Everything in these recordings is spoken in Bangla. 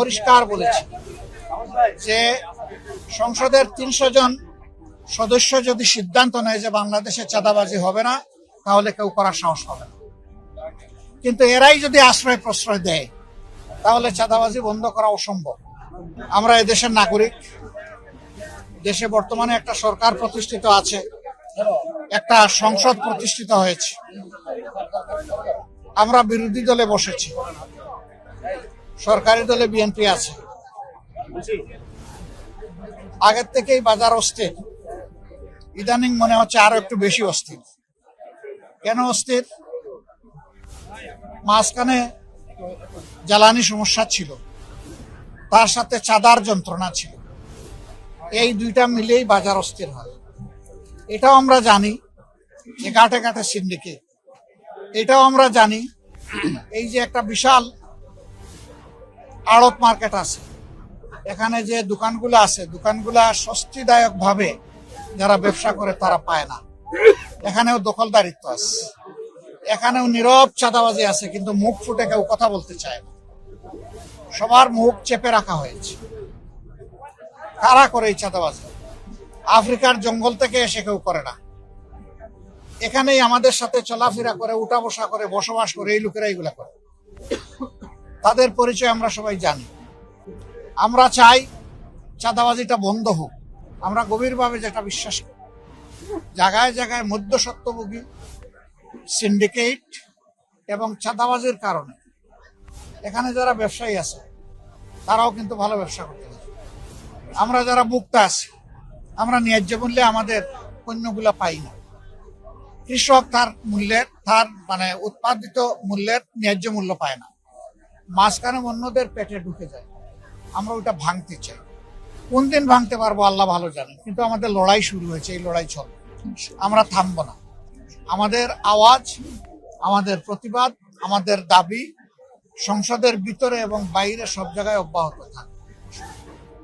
পরিষ্কার বলেছি যে সংসদের 300 জন সদস্য যদি সিদ্ধান্ত নেয় যে বাংলাদেশে চাঁদাবাজি হবে না, তাহলে কেউ করার সাহস পাবে না। কিন্তু এরাই যদি আশ্রয় প্রশ্রয় দেয়, তাহলে চাঁদাবাজি বন্ধ করা অসম্ভব। আমরা এদেশের নাগরিক, দেশে বর্তমানে একটা সরকার প্রতিষ্ঠিত আছে, একটা সংসদ প্রতিষ্ঠিত হয়েছে, আমরা বিরোধী দলে বসেছি, সরকারি দলে বিএনপি আছে। আগের থেকেই বাজার অস্থির, ইদানিং মনে হচ্ছে আরো একটু বেশি অস্থির। কেন অস্থির? মাঝখানে জ্বালানি সমস্যা ছিল, তার সাথে চাঁদার যন্ত্রণা ছিল, এই দুইটা মিলেই বাজার অস্থির হয়। এটাও আমরা জানি যে ঘাটে ঘাটে সিন্ডিকেট, এটাও আমরা জানি এই যে একটা বিশাল আড়ত মার্কেট আছে, এখানে যে দোকানগুলো আছে, দোকানগুলা স্বস্তিদায়ক ভাবে যারা ব্যবসা করে তারা পায় না। এখানেও দখলদারিত্ব আছে, এখানেও নীরব চাঁদাবাজি আছে, কিন্তু মুখ ফুটে কেউ কথা বলতে চায় না, সবার মুখ চেপে রাখা হয়েছে। কারা করে এই চাঁদাবাজি? আফ্রিকার জঙ্গল থেকে এসে কেউ করে না, এখানেই আমাদের সাথে চলাফেরা করে, উঠা বসা করে, বসবাস করে এই লোকেরা এগুলা করে। তাদের পরিচয় আমরা সবাই জানি। আমরা চাই চাঁদাবাজিটা বন্ধ হোক। আমরা গভীরভাবে যেটা বিশ্বাস করি, জায়গায় জায়গায় মধ্যস্বত্বভোগী, সিন্ডিকেট এবং চাঁদাবাজির কারণে এখানে যারা ব্যবসায়ী আছে তারাও কিন্তু ভালো ব্যবসা করতে পারে। আমরা যারা মুক্ত আছি, আমরা ন্যায্য মূল্যে আমাদের পণ্যগুলা পাই না। কৃষক তার উৎপাদিত মূল্যের ন্যায্য মূল্য পায় না, মাঝখানে অন্যদের পেটে ঢুকে যায়। আমরা ওটা ভাঙতে চাই। কোন দিন ভাঙতে পারবো আল্লাহ ভালো জানেন, কিন্তু আমাদের লড়াই শুরু হয়েছে, এই লড়াই চলবে, আমরা থামবো না। আমাদের আওয়াজ, আমাদের প্রতিবাদ, আমাদের দাবি সংসদের ভিতরে এবং বাইরে সব জায়গায় অব্যাহত থাকবে।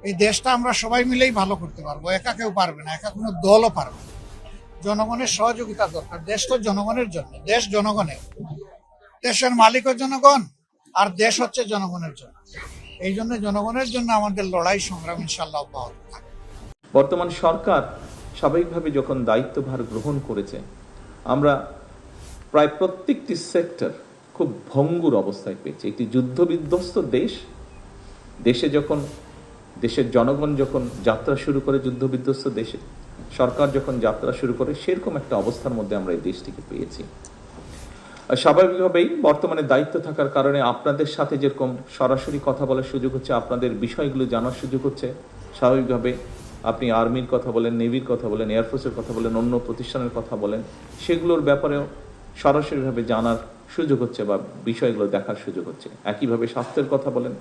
এই দেশটা আমরা সবাই মিলেই ভালো করতে পারবো, একা কেউ পারবে না, একা কোনো দলও পারবে না। জনগণের সহযোগিতা দরকার। দেশ তো জনগণের জন্য, দেশ জনগণের, দেশের মালিকও জনগণ, আর দেশ হচ্ছে জনগণের জন্য। এই জন্য জনগণের জন্য আমাদের লড়াই সংগ্রাম ইনশাআল্লাহ অব্যাহত থাকবে। বর্তমান সরকার স্বাভাবিকভাবে যখন দায়িত্বভার গ্রহণ করেছে, আমরা প্রায় প্রত্যেকটি সেক্টর খুব ভঙ্গুর অবস্থায় পেয়েছি। একটি যুদ্ধবিধ্বস্ত দেশে যখন দেশের জনগণ যখন যাত্রা শুরু করে, যুদ্ধবিধ্বস্ত দেশে সরকার যখন যাত্রা শুরু করে, সেরকম একটা অবস্থার মধ্যে আমরা এই দেশটিকে পেয়েছি। স্বাভাবিকভাবেই বর্তমানে দায়িত্ব থাকার কারণে আপনাদের সাথে যেরকম সরাসরি কথা বলার সুযোগ হচ্ছে, আপনাদের বিষয়গুলো জানার সুযোগ হচ্ছে। স্বাভাবিকভাবে আপনি আর্মির কথা বলেন, নেভির কথা বলেন, এয়ারফোর্সের কথা বলেন, অন্য প্রতিষ্ঠানের কথা বলেন, সেগুলোর ব্যাপারেও সরাসরিভাবে জানার সুযোগ হচ্ছে বা বিষয়গুলো দেখার সুযোগ হচ্ছে। একইভাবে স্বাস্থ্যের কথা বলেন,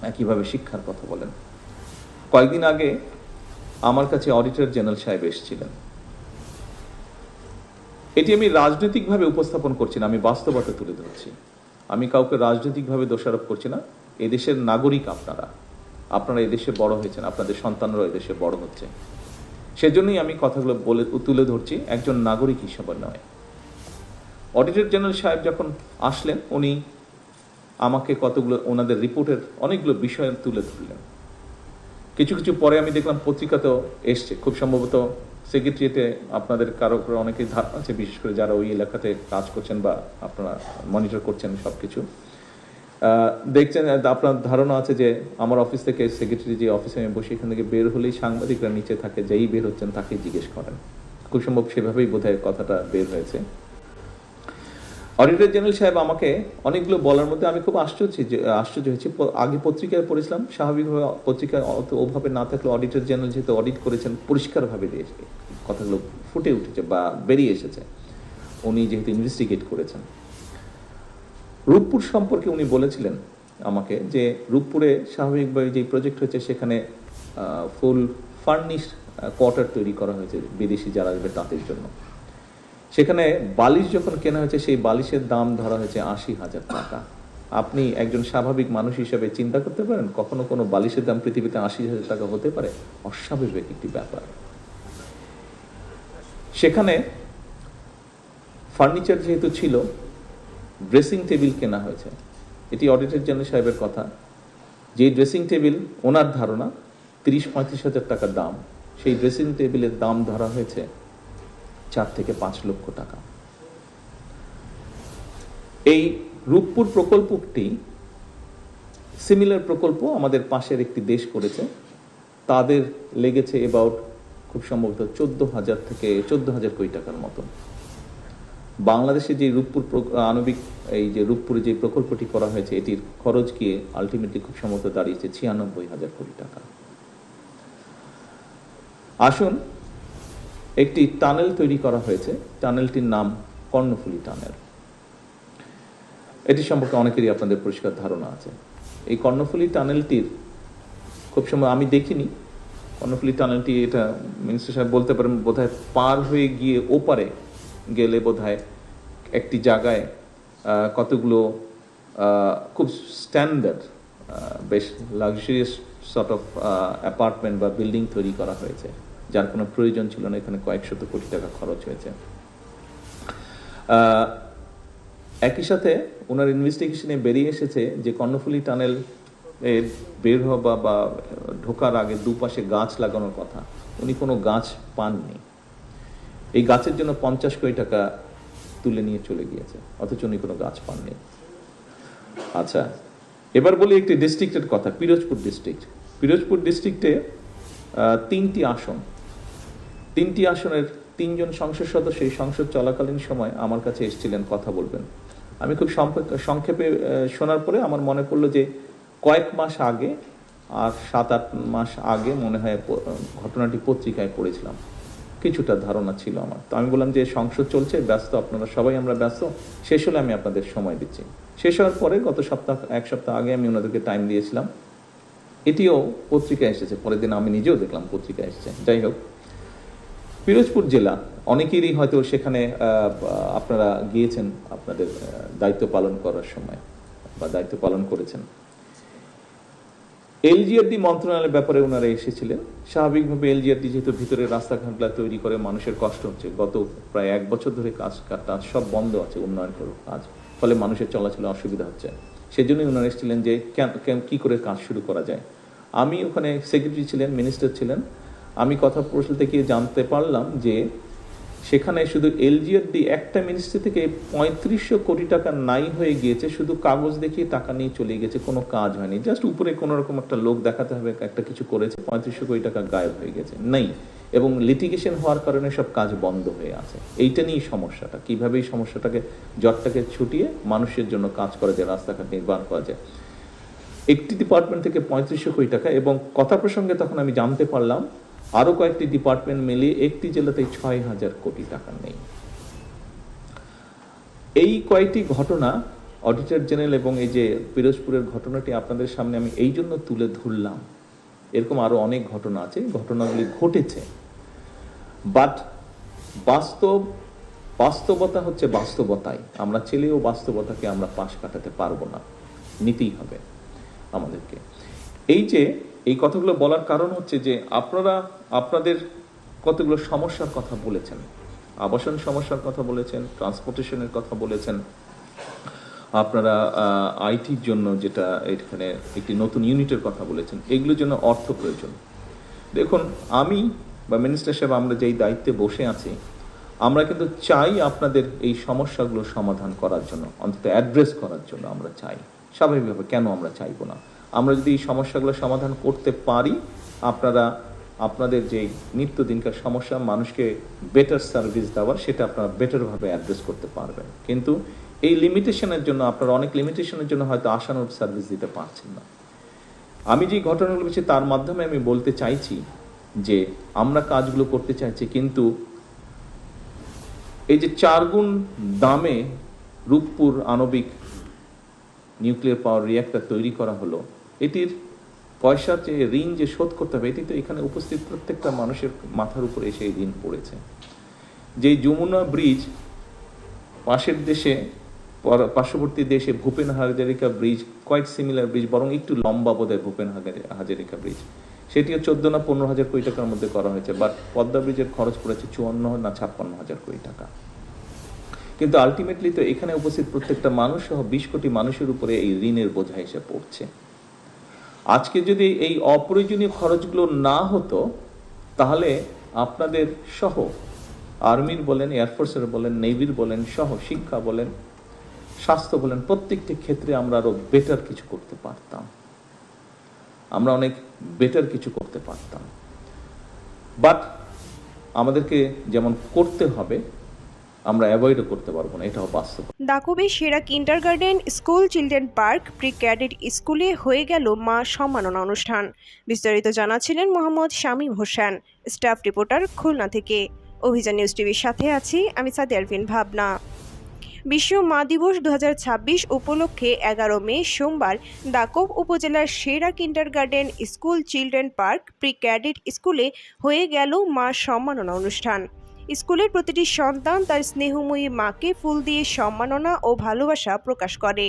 একইভাবে শিক্ষার কথা বলেন। কয়েকদিন আগে আমার কাছে অডিটর জেনারেল সাহেব এসেছিলেন। এটি আমি রাজনৈতিকভাবে উপস্থাপন করছি না, আমি বাস্তবতা তুলে ধরছি। আমি কাউকে রাজনৈতিকভাবে দোষারোপ করছি না। এদেশের নাগরিক আপনারা এদেশে বড় হয়েছেন, আপনাদের সন্তানরাও এদেশে বড় হচ্ছে, সেজন্যই আমি কথাগুলো তুলে ধরছি, একজন নাগরিক হিসাবে নয়। অডিটর জেনারেল সাহেব যখন আসলেন, উনি আমাকে কতগুলো ওনাদের রিপোর্টের অনেকগুলো বিষয় তুলে ধরলেন। কিছু কিছু পরে আমি দেখলাম পত্রিকাতেও এসছে। খুব সম্ভবত সেক্রেটারিয়েটে আপনাদের কারো অনেকেই ধারণা আছে, বিশেষ করে যারা ওই এলাকাতে কাজ করছেন বা আপনারা মনিটর করছেন সব কিছু দেখছেন। আপনার ধারণা আছে যে আমার অফিস থেকে সেক্রেটারি যে অফিসে আমি বসে, এখান থেকে বের হলেই সাংবাদিকরা নিচে থাকে, যেই বের হচ্ছেন তাকে জিজ্ঞেস করেন। খুব সম্ভব সেভাবেই বোধহয় কথাটা বের হয়েছে। অডিটর জেনারেল সাহেব আমাকে অনেকগুলো বলার মধ্যে আমি খুব আশ্চর্য হয়েছি। আগে পত্রিকায় পড়েছিলাম, স্বাভাবিকভাবে পত্রিকায় ওভাবে না থাকলে অডিটর জেনারেল যেহেতু অডিট করেছেন, পরিষ্কারভাবে দিয়েছে, কথাগুলো ফুটে উঠেছে বা বেরিয়ে এসেছে, উনি যেহেতু ইনভেস্টিগেট করেছেন। রূপপুর সম্পর্কে উনি বলেছিলেন আমাকে যে রূপপুরে স্বাভাবিকভাবে যে প্রজেক্ট হয়েছে, সেখানে ফুল ফার্নিশ কোয়ার্টার তৈরি করা হয়েছে বিদেশি যারা আসবে তাদের জন্য। সেখানে বালিশ যখন কেনা হয়েছে, সেই বালিশের দাম ধরা হয়েছে ৮০,০০০ টাকা। আপনি একজন স্বাভাবিক মানুষ হিসেবে চিন্তা করতে পারেন কখনো কোনো বালিশের দাম পৃথিবীতে ৮০,০০০ টাকা হতে পারে? অস্বাভাবিক একটি ব্যাপার। সেখানে ফার্নিচার যেহেতু ছিল, ড্রেসিং টেবিল কেনা হয়েছে, এটি অডিটর জেনারেল সাহেবের কথা। যে ড্রেসিং টেবিল ওনার ধারণা 30-35 হাজার টাকার দাম, সেই ড্রেসিং টেবিলের দাম ধরা হয়েছে 4 থেকে 5 লক্ষ টাকা। এই রূপপুর প্রকল্পটি সিমিলার প্রকল্প আমাদের পাশের একটি দেশ করেছে, তাদের লেগেছে অ্যাবাউট খুব সম্ভবত 14,000 থেকে 14,000 কোটি টাকার মতন। বাংলাদেশে যে রূপপুর আণবিক এই যে রূপপুরে যে প্রকল্পটি করা হয়েছে, এটির খরচ গিয়ে আলটিমেটলি খুব সম্ভবত দাঁড়িয়েছে 96,000 কোটি টাকা। আসুন, একটি টানেল তৈরি করা হয়েছে, টানেলটির নাম কর্ণফুলী টানেল। এটি সম্পর্কে অনেকেরই আপনাদের পরিষ্কার ধারণা আছে। এই কর্ণফুলী টানেলটির খুব সময় আমি দেখিনি। কর্ণফুলী টানেলটি, এটা মিনিস্টার সাহেব বলতে পারেন, বোধহয় পার হয়ে গিয়ে ওপারে গেলে বোধহয় একটি জায়গায় কতগুলো খুব স্ট্যান্ডার্ড বেশ লাক্সারিয়াস সর্ট অফ অ্যাপার্টমেন্ট বা বিল্ডিং তৈরি করা হয়েছে, যার কোনো প্রয়োজন ছিল না। এখানে কয়েক শত কোটি টাকা খরচ হয়েছে। একই সাথে ওনার ইনভেস্টিগেশনে বেরিয়ে এসেছে যে কর্ণফুলী টানেল এর বের হওয়া বা ঢোকার আগে দুপাশে গাছ লাগানোর কথা, উনি কোনো গাছ পাননি। এই গাছের জন্য 50 কোটি টাকা তুলে নিয়ে চলে গিয়েছে, অথচ উনি কোনো গাছ পাননি। আচ্ছা, এবার বলি একটি ডিস্ট্রিক্টের কথা, পিরোজপুর ডিস্ট্রিক্ট। পিরোজপুর ডিস্ট্রিক্টে 3টি আসন, 3টি আসনের 3 জন সংসদ সদস্য এই সংসদ চলাকালীন সময় আমার কাছে এসেছিলেন কথা বলবেন। আমি খুব সংক্ষেপে শোনার পরে আমার মনে পড়লো যে কয়েক মাস আগে, আর 7-8 মাস আগে মনে হয় ঘটনাটি পত্রিকায় পড়েছিলাম, কিছুটা ধারণা ছিল আমার। তো আমি বললাম যে সংসদ চলছে, ব্যস্ত আপনারা সবাই, আমরা ব্যস্ত, শেষ হলে আমি আপনাদের সময় দিচ্ছি। শেষ হওয়ার পরে গত এক সপ্তাহ আগে আমি ওনাদেরকে টাইম দিয়েছিলাম, এটিও পত্রিকায় এসেছে, পরের দিন আমি নিজেও দেখলাম পত্রিকায় এসেছে। যাই হোক, পিরোজপুর জেলা, অনেকেরই হয়তো সেখানে আপনারা গিয়েছেন আপনাদের দায়িত্ব পালন করার সময় বা দায়িত্ব পালন করেছেন। এলজিআরডি মন্ত্রণালয়ের ব্যাপারে ওনারা এসেছিলেন। স্বাভাবিকভাবে এলজিআরডি যেহেতু ভিতরে রাস্তাঘাটগুলো তৈরি করে মানুষের কষ্ট হচ্ছে, গত প্রায় 1 বছর ধরে কাজ সব বন্ধ আছে, উন্নয়ন কাজ, ফলে মানুষের চলাচলে অসুবিধা হচ্ছে। সেজন্যই ওনারা এসেছিলেন যে কি করে কাজ শুরু করা যায়। আমি ওখানে সেক্রেটারি ছিলেন, মিনিস্টার ছিলেন। আমি কথা বলতে গিয়ে জানতে পারলাম যে সেখানে শুধু এলজিআরডি একটা মিনিস্ট্রি থেকে 3500 কোটি টাকা নাই হয়ে গিয়েছে, শুধু কাগজ দেখিয়ে টাকা নিয়ে চলে গেছে, কোনো কাজ হয়নি। জাস্ট উপরে কোনো রকম একটা লোক দেখাতে হবে একটা কিছু করেছে, 3500 কোটি টাকা গায়েব হয়ে গেছে, নেই। এবং লিটিগেশন হওয়ার কারণে সব কাজ বন্ধ হয়ে আছে। এইটা নিয়েই সমস্যাটা, কিভাবে এই সমস্যাটাকে, জটটাকে ছুটিয়ে মানুষের জন্য কাজ করা যায়, রাস্তাঘাট নির্মাণ করা যায়। একটি ডিপার্টমেন্ট থেকে 3500 কোটি টাকা, এবং কথা প্রসঙ্গে তখন আমি জানতে পারলাম আরো কয়েকটি ডিপার্টমেন্ট মিলিয়ে একটি জেলাতে 6,000 কোটি টাকা নেই। এই কয়েকটি ঘটনা অডিটর জেনারেল এবং এই যে পিরোজপুরের ঘটনাটি আপনাদের সামনে আমি এই জন্য তুলে ধরলাম। এরকম আরো অনেক ঘটনা আছে, ঘটনাগুলি ঘটেছে, বাট বাস্তবতা হচ্ছে বাস্তবতাই। আমরা ছেলেও বাস্তবতাকে আমরা পাশ কাটাতে পারবো না, নিতেই হবে আমাদেরকে। এই কথাগুলো বলার কারণ হচ্ছে যে আপনারা আপনাদের কতগুলো সমস্যার কথা বলেছেন, আবাসন সমস্যার কথা বলেছেন, ট্রান্সপোর্টেশনের কথা বলেছেন, আপনারা আইটির জন্য যেটা এখানে একটি নতুন ইউনিটের কথা বলেছেন, এগুলোর জন্য অর্থ প্রয়োজন। দেখুন, আমি বা মিনিস্টার সাহেব আমরা যেই দায়িত্বে বসে আছি, আমরা কিন্তু চাই আপনাদের এই সমস্যাগুলো সমাধান করার জন্য, অন্তত অ্যাড্রেস করার জন্য আমরা চাই। স্বাভাবিকভাবে কেন আমরা চাইবো না? আমরা যদি এই সমস্যাগুলো সমাধান করতে পারি, আপনারা আপনাদের যে নিত্যদিনকার সমস্যা, মানুষকে বেটার সার্ভিস দেওয়ার, সেটা আপনারা বেটারভাবে অ্যাড্রেস করতে পারবেন। কিন্তু এই লিমিটেশনের জন্য, আপনারা অনেক লিমিটেশনের জন্য হয়তো আশানুরূপ সার্ভিস দিতে পারছেন না। আমি যে ঘটনাগুলো বলছি তার মাধ্যমে আমি বলতে চাইছি যে আমরা কাজগুলো করতে চাইছি, কিন্তু এই যে 4 গুণ দামে রূপপুর আণবিক নিউক্লিয়ার পাওয়ার রিঅ্যাক্টর তৈরি করা হলো, এটির পয়সার যে ঋণ যে শোধ করতে হবে, এটি তো এখানে উপস্থিত প্রত্যেকটা মানুষের মাথার উপরে এসে এই ঋণ পড়েছে। যে যমুনা ব্রিজ পাশের দেশে, পার্শ্ববর্তী দেশে Bhupen Hazarika bridge, quite similar bridge, বরং একটু লম্বা বোধহয় ভূপেন হাজারিকা ব্রিজ, সেটিও 14 না 15,000 কোটি টাকার মধ্যে করা হয়েছে। বাট পদ্মা ব্রিজের খরচ পড়েছে 54 না 56,000 কোটি টাকা। কিন্তু আলটিমেটলি তো এখানে উপস্থিত প্রত্যেকটা মানুষ সহ 20 কোটি মানুষের উপরে এই ঋণের বোঝা এসে পড়ছে। আজকে যদি এই অপ্রয়োজনীয় খরচগুলো না হতো, তাহলে আপনাদের সহ আর্মির বলেন, এয়ারফোর্সের বলেন, নেভির বলেন, সহ শিক্ষা বলেন, স্বাস্থ্য বলেন, প্রত্যেকটি ক্ষেত্রে আমরা আরো বেটার কিছু করতে পারতাম। আমরা অনেক বেটার কিছু করতে পারতাম। বাট আমাদেরকে যেমন করতে হবে, আমরা অ্যাভয়েডও করতে পারবো না, এটাও বাস্তব। দাকবে সেরা kindergarten school children park pre cadet স্কুলে হয়ে গেল মা সম্মাননা অনুষ্ঠান। বিস্তারিত জানাচ্ছিলেন মোহাম্মদ শামীম হোসেন, স্টাফ রিপোর্টার, খুলনা থেকে। অভিযান নিউজ টিভির সাথে আছি আমি সাদি আরফিন ভাবনা। বিশ্ব মা দিবস 2026 উপলক্ষে 11 মে সোমবার দাকব উপজেলার সেরা kindergarten school children park pre cadet স্কুলে হয়ে গেল মা সম্মাননা অনুষ্ঠান। স্কুলের প্রতিটি সন্তান তার স্নেহময়ী মাকে ফুল দিয়ে সম্মাননা ও ভালোবাসা প্রকাশ করে।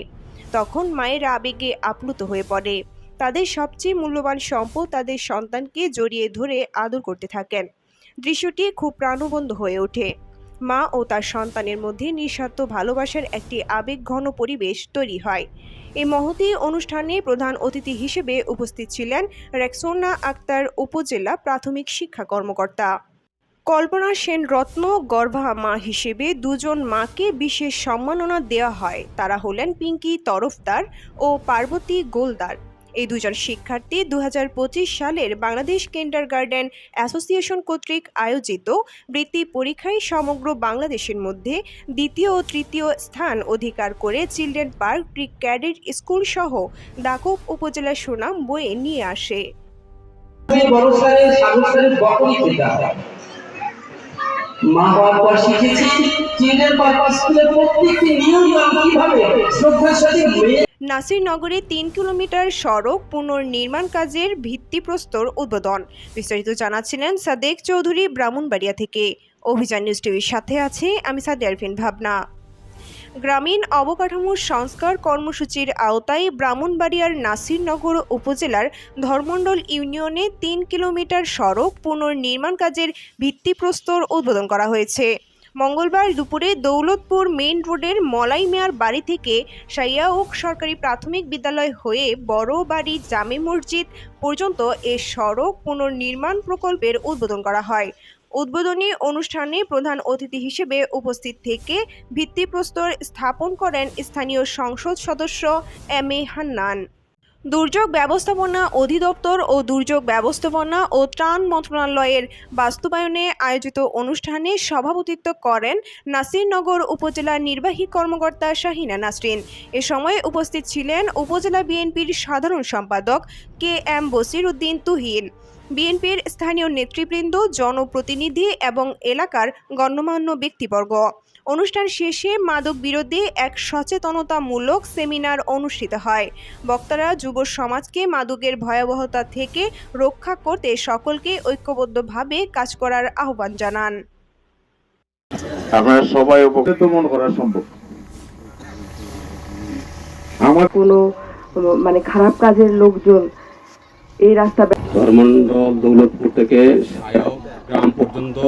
তখন মায়ের আবেগে আপ্লুত হয়ে পড়ে। তাদের সবচেয়ে মূল্যবান সম্পদ তাদের সন্তানকে জড়িয়ে ধরে আদর করতে থাকেন। দৃশ্যটি খুব প্রাণবন্ত হয়ে ওঠে। মা ও তার সন্তানের মধ্যে নিঃস্বার্থ ভালোবাসার একটি আবেগঘন পরিবেশ তৈরি হয়। এই মহতী অনুষ্ঠানে প্রধান অতিথি হিসেবে উপস্থিত ছিলেন রেক্সোনা আক্তার উপজেলা প্রাথমিক শিক্ষা কর্মকর্তা। কল্পনা সেন রত্ন গর্ভা মা হিসেবে দুজন মাকে বিশেষ সম্মাননা দেওয়া হয়। তারা হলেন পিঙ্কি তরফদার ও পার্বতী গোলদার। এই দুজন শিক্ষার্থী 2025 সালের বাংলাদেশ কিন্ডারগার্টেন অ্যাসোসিয়েশন কর্তৃক আয়োজিত বৃত্তি পরীক্ষায় সমগ্র বাংলাদেশের মধ্যে দ্বিতীয় ও তৃতীয় স্থান অধিকার করে children park pre cadet school সহ দাকব উপজেলার সুনাম বয়ে নিয়ে আসে। মা হওয়ার পর শিখেছি চিলড্রেন পার্ক স্কুলের প্রত্যেকটি নিয়ম কিভাবে শ্রদ্ধার সাথে নাসিরনগরে 3 কিলোমিটার সড়ক পুনর্নির্মাণ কাজের ভিত্তিপ্রস্তর উদ্বোধন। বিস্তারিত জানাচ্ছিলেন সাদেক চৌধুরী ব্রাহ্মণবাড়িয়া থেকে। অভিযান নিউজ টিভির সাথে আছে আমি সাদি আরফিন ভাবনা। গ্রামীণ অবকাঠামো সংস্কার কর্মসূচির আওতায় ব্রাহ্মণবাড়িয়ার নাসিরনগর উপজেলার ধর্মণ্ডল ইউনিয়নে 3 কিলোমিটার সড়ক পুনর্নির্মাণ কাজের ভিত্তিপ্রস্তর উদ্বোধন করা হয়েছে। মঙ্গলবার দুপুরে দৌলতপুর মেইন রোডের মলাই মিয়ার বাড়ি থেকে শাইয়াউক সরকারি প্রাথমিক বিদ্যালয় হয়ে বড় বাড়ি জামে মসজিদ পর্যন্ত এ সড়ক পুনর্নির্মাণ প্রকল্পের উদ্বোধন করা হয়। উদ্বোধনী অনুষ্ঠানে প্রধান অতিথি হিসেবে উপস্থিত থেকে ভিত্তিপ্রস্তর স্থাপন করেন স্থানীয় সংসদ সদস্য এম এ হান্নান। দুর্যোগ ব্যবস্থাপনা অধিদপ্তর ও দুর্যোগ ব্যবস্থাপনা ও ত্রাণ মন্ত্রণালয়ের বাস্তবায়নে আয়োজিত অনুষ্ঠানে সভাপতিত্ব করেন নাসিরনগর উপজেলা নির্বাহী কর্মকর্তা শাহিনা নাসরিন। এ সময় উপস্থিত ছিলেন উপজেলা বিএনপির সাধারণ সম্পাদক কে এম বসির উদ্দিন তুহিন, বিএনপির স্থানীয় নেতৃবৃন্দ, জনপ্রতিনিধি এবং এলাকার গণ্যমান্য ব্যক্তিবর্গ। অনুষ্ঠান শেষে মাদক বিরোধী এক সচেতনতামূলক সেমিনার অনুষ্ঠিত হয়। বক্তারা যুব সমাজকে মাদকের ভয়াবহতা থেকে রক্ষা করতে সকলকে ঐক্যবদ্ধভাবে কাজ করার আহ্বান জানান। আপনারা সবাই উপকৃত মনে করা সম্ভব। আমার কোনো মানে খারাপ কাজের লোকজন এই রাস্তা ধর্মণ্ডল দৌলতপুর থেকে শায়াও গ্রাম পর্যন্ত